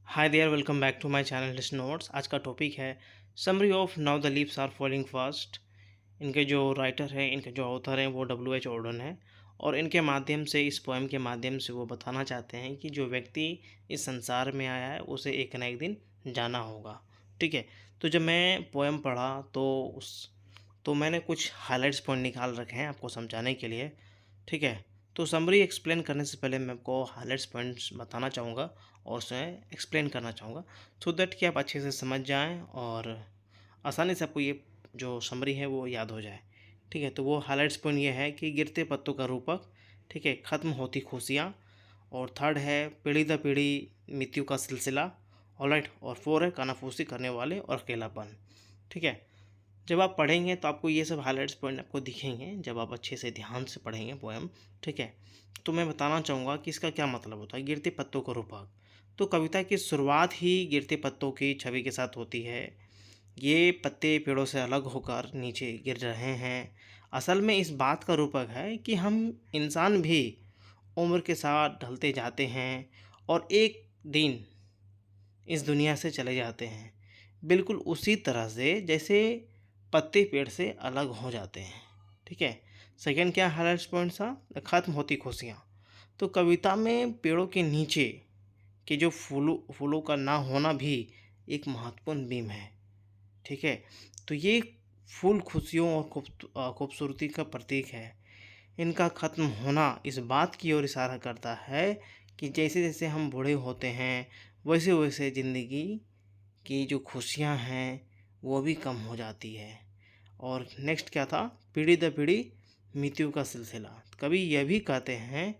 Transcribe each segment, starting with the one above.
Hi there, welcome back to my channel list notes. आज का topic है summary of now the leaves are falling fast. इनके जो writer हैं, इनके जो ऑथर हैं वो W.H. ऑर्डन है। और इनके माध्यम से, इस पोएम के माध्यम से वो बताना चाहते हैं कि जो व्यक्ति इस संसार में आया है उसे एक ना एक दिन जाना होगा। ठीक है। तो जब मैं पोएम पढ़ा तो मैंने कुछ हाइलाइट्स पॉइंट निकाल रखे हैं आपको समझाने के लिए। ठीक है। तो समरी एक्सप्लेन करने से पहले मैं आपको हाइलाइट्स पॉइंट्स बताना चाहूँगा और उसे एक्सप्लेन करना चाहूँगा, सो दैट कि आप अच्छे से समझ जाएं और आसानी से आपको ये जो समरी है वो याद हो जाए। ठीक है। तो वो हाइलाइट्स पॉइंट ये है कि गिरते पत्तों का रूपक, ठीक है, ख़त्म होती खुशियाँ, और थर्ड है पीढ़ी दर पीढ़ी मृत्यु का सिलसिला, ऑलराइट, और फोर है कानाफूसी करने वाले और अकेलापन। ठीक है। जब आप पढ़ेंगे तो आपको ये सब हाइलाइट्स पॉइंट आपको दिखेंगे जब आप अच्छे से ध्यान से पढ़ेंगे पोएम। ठीक है। तो मैं बताना चाहूँगा कि इसका क्या मतलब होता है गिरते पत्तों का रूपक। तो कविता की शुरुआत ही गिरते पत्तों की छवि के साथ होती है। ये पत्ते पेड़ों से अलग होकर नीचे गिर रहे हैं। असल में इस बात का रूपक है कि हम इंसान भी उम्र के साथ ढलते जाते हैं और एक दिन इस दुनिया से चले जाते हैं, बिल्कुल उसी तरह से जैसे पत्ते पेड़ से अलग हो जाते हैं। ठीक है। सेकंड क्या हाइलाइट्स पॉइंट था, खत्म होती खुशियाँ। तो कविता में पेड़ों के नीचे के जो फूलों का ना होना भी एक महत्वपूर्ण बीम है। ठीक है। तो ये फूल खुशियों और खूबसूरती का प्रतीक है। इनका ख़त्म होना इस बात की ओर इशारा करता है कि जैसे जैसे हम बूढ़े होते हैं वैसे वैसे ज़िंदगी की जो खुशियाँ हैं वो भी कम हो जाती है। और नेक्स्ट क्या था, पीढ़ी दर पीढ़ी मृत्यु का सिलसिला। कभी यह भी कहते हैं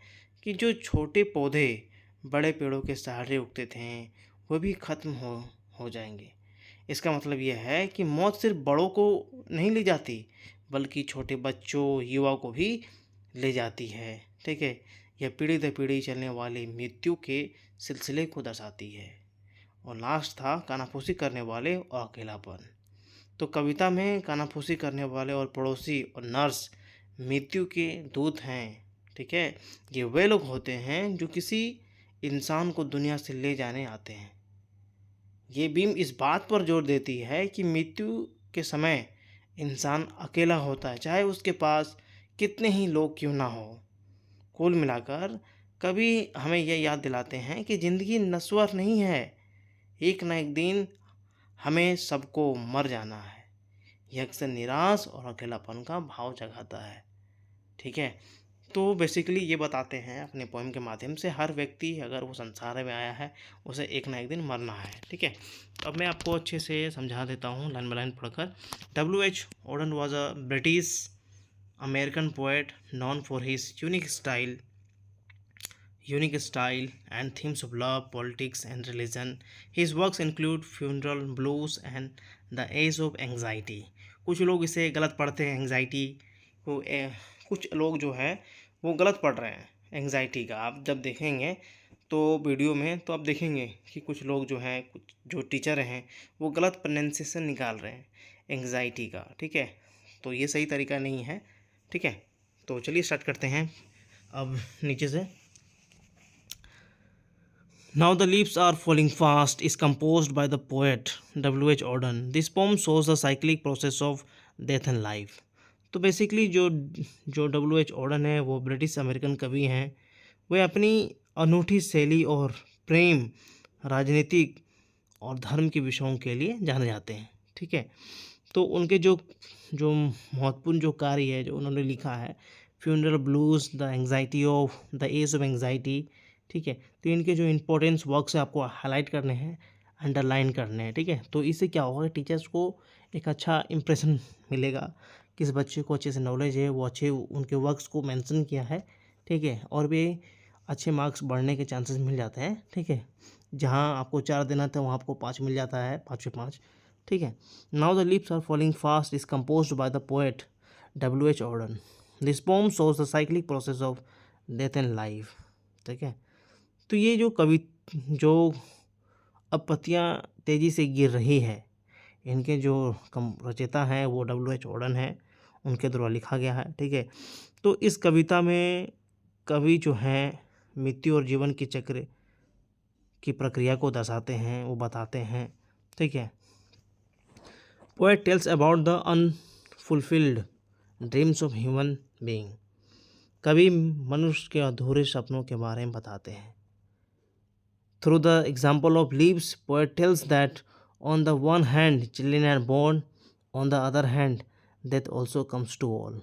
कि जो छोटे पौधे बड़े पेड़ों के सहारे उगते थे वो भी ख़त्म हो जाएंगे। इसका मतलब यह है कि मौत सिर्फ बड़ों को नहीं ले जाती बल्कि छोटे बच्चों, युवा को भी ले जाती है। ठीक है। यह पीढ़ी दर पीढ़ी चलने वाली मृत्यु के सिलसिले को दर्शाती है। और लास्ट था कानाफूसी करने वाले और अकेलापन। तो कविता में कानाफूसी करने वाले और पड़ोसी और नर्स मृत्यु के दूत हैं। ठीक है। ये वे लोग होते हैं जो किसी इंसान को दुनिया से ले जाने आते हैं। ये बीम इस बात पर जोर देती है कि मृत्यु के समय इंसान अकेला होता है, चाहे उसके पास कितने ही लोग क्यों ना हो। कुल मिलाकर कभी हमें यह याद दिलाते हैं कि ज़िंदगी नश्वर नहीं है, एक न एक दिन हमें सबको मर जाना है। यह अक्सर निराश और अकेलापन का भाव जगाता है। ठीक है। तो बेसिकली ये बताते हैं अपने पोएम के माध्यम से, हर व्यक्ति अगर वो संसार में आया है उसे एक ना एक दिन मरना है। ठीक है। अब मैं आपको अच्छे से समझा देता हूँ लाइन बाय लाइन पढ़कर। W.H. Auden was a British American poet known for his unique style and themes of love, politics, and religion. His works include Funeral Blues and The Age of Anxiety. कुछ लोग इसे गलत पढ़ते हैं anxiety को, कुछ लोग जो है वो गलत पढ़ रहे हैं एंग्जाइटी का। आप जब देखेंगे तो वीडियो में तो आप देखेंगे कि कुछ लोग जो हैं, कुछ जो टीचर हैं वो गलत प्रोनाउंसिएशन निकाल रहे हैं एंग्जाइटी का। ठीक है। तो ये सही तरीका नहीं है। ठीक है। तो चलिए स्टार्ट करते हैं अब नीचे से। Now the leaves are falling fast is composed by the poet W.H. Auden. This poem shows the cyclic process of death and life. तो बेसिकली जो W.H. ऑर्डन है वो ब्रिटिश अमेरिकन कवि हैं। वे अपनी अनूठी शैली और प्रेम, राजनीतिक और धर्म के विषयों के लिए जाने जाते हैं। ठीक है। तो उनके जो जो महत्वपूर्ण जो कार्य है जो उन्होंने लिखा है, funeral blues, the anxiety of the age of anxiety. ठीक है। तो इनके जो इंपॉर्टेंस वर्क्स है आपको हाईलाइट करने हैं, अंडरलाइन करने हैं। ठीक है। तो इससे क्या होगा, टीचर्स को एक अच्छा इंप्रेशन मिलेगा, किस बच्चे को अच्छे से नॉलेज है, वो अच्छे उनके वर्क्स को मेंशन किया है। ठीक है। और भी अच्छे मार्क्स बढ़ने के चांसेस मिल जाते हैं। ठीक है। जहाँ आपको 4 देना था वहाँ आपको 5 मिल जाता है, 5/5। ठीक है। Now the leaves are falling fast is composed by the poet W.H. Auden. This poem shows the cyclic process of death and life. ठीक है। तो ये जो अब पत्तियाँ तेज़ी से गिर रही है, इनके जो रचयिता हैं वो W.H. ऑर्डन है, उनके द्वारा लिखा गया है। ठीक है। तो इस कविता में कवि जो हैं मृत्यु और जीवन के चक्र की प्रक्रिया को दर्शाते हैं, वो बताते हैं। ठीक है। Poet tells about the unfulfilled dreams of human being. कवि मनुष्य के अधूरे सपनों के बारे में बताते हैं। Through the example of leaves, poet tells that on the one hand children are born, on the other hand death also comes to all.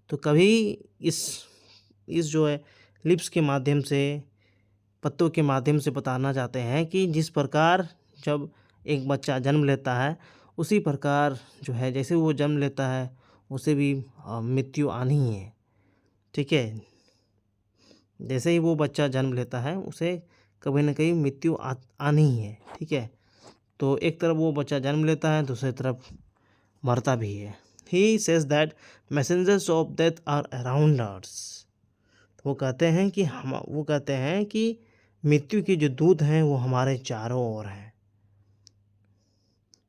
तो कभी इस जो है लिप्स के माध्यम से, पत्तों के माध्यम से बताना चाहते हैं कि जिस प्रकार जब एक बच्चा जन्म लेता है, उसी प्रकार जो है जैसे वो जन्म लेता है उसे भी मृत्यु आनी ही है। ठीक है। जैसे ही वो बच्चा जन्म लेता है उसे कभी ना कहीं मृत्यु आनी ही है। ठीक है। तो एक तरफ वो बच्चा जन्म लेता है, दूसरी तरफ मरता भी है। He says that messengers of death are around us. वो कहते हैं कि मृत्यु के जो दूत हैं वो हमारे चारों ओर हैं।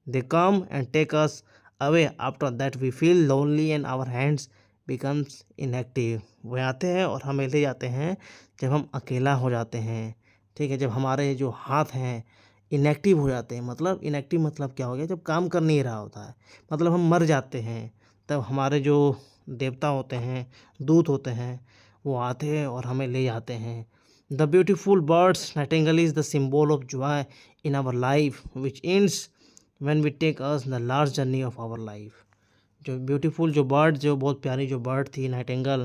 They come and take us away after that we feel lonely and our hands becomes inactive. वे आते हैं और हमें ले जाते हैं जब हम अकेला हो जाते हैं। ठीक है। जब हमारे जो हाथ हैं इनएक्टिव हो जाते हैं, मतलब इनएक्टिव मतलब क्या हो गया, जब काम कर नहीं रहा होता है, मतलब हम मर जाते हैं, तब हमारे जो देवता होते हैं, दूत होते हैं, वो आते हैं और हमें ले जाते हैं। The beautiful birds nightingale is the symbol of joy in our life which ends when we take us the last journey of our life. जो ब्यूटीफुल जो बर्ड, जो बहुत प्यारी जो बर्ड थी नाइटिंगेल,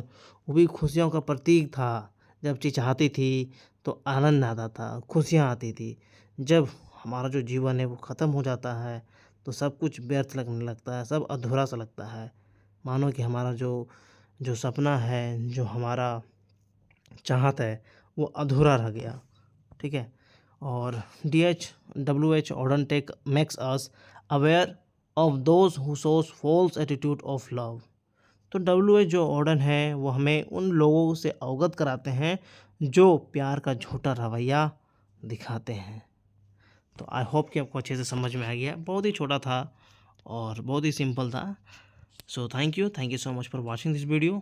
वो भी खुशियों का प्रतीक था। जब चिचहाती थी तो आनंद आता था, खुशियाँ आती थी। जब हमारा जो जीवन है वो ख़त्म हो जाता है तो सब कुछ व्यर्थ लगने लगता है, सब अधूरा सा लगता है, मानो कि हमारा जो सपना है, जो हमारा चाहत है, वो अधूरा रह गया। ठीक है। और DHWH Auden take makes us aware of those who shows false attitude of love. तो WH जो ऑर्डन है वो हमें उन लोगों से अवगत कराते हैं जो प्यार का झूठा रवैया दिखाते हैं। तो आई होप कि आपको अच्छे से समझ में आ गया। बहुत ही छोटा था और बहुत ही सिंपल था। So thank you so much for watching this video.